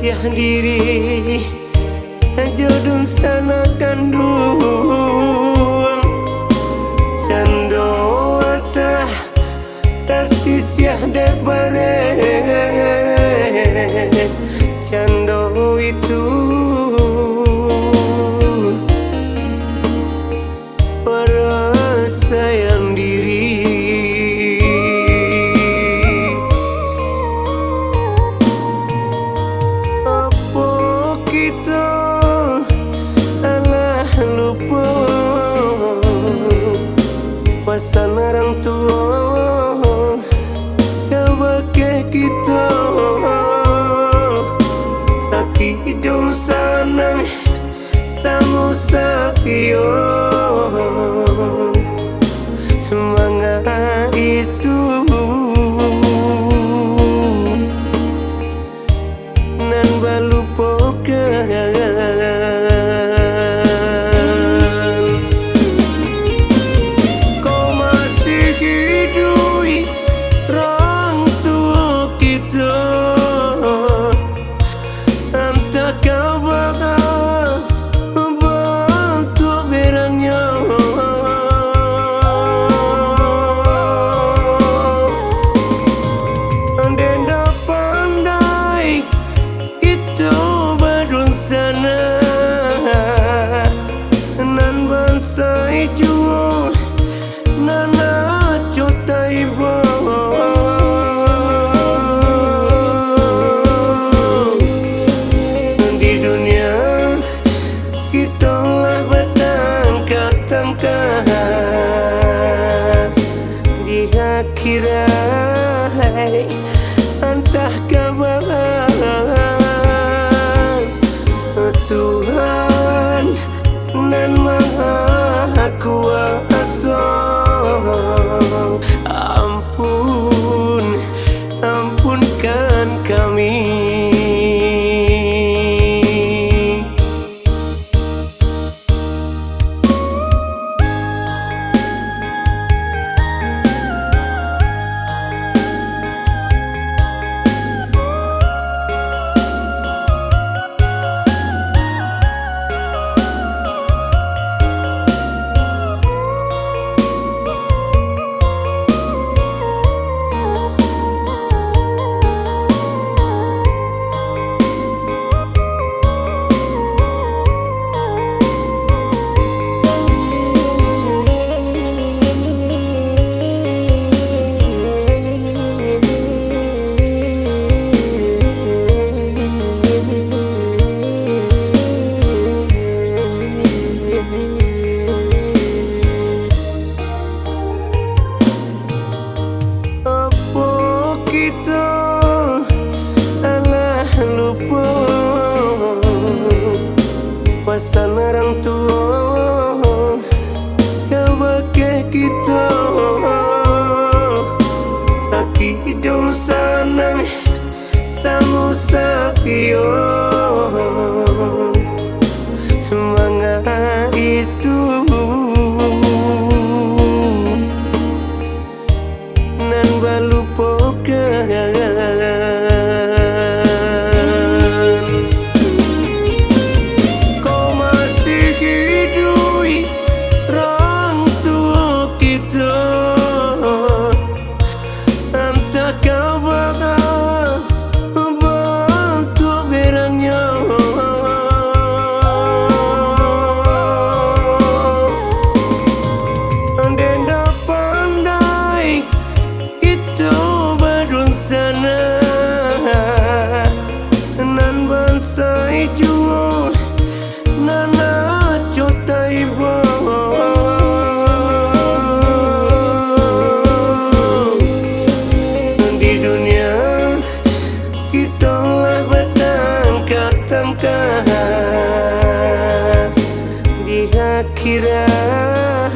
siah diri jodoh sana kandung cando atah tasi siah depare cando itu sayang diri apa kita alah lupa pesan orang tua kebagai kita sakit dong sana sama sapio itu nan balupokan kau masih hidup orang tua kita entah kabar bantu berangnya sai juo nana chota ibo di dunia kita lah bertangkat di akhirat entah kabar Tuhan nan Maha Kuasa ampunkan kami. Kita alah lupa pesan orang tua kebagai kita sakit dong sana sama sapio semangat itu nan balupokan kau masih hidup orang tua kita entah kabar bantu berangnya denda pandai sana nan bansai juo nana chota ibo di dunia kita lah bertangkat di akhirat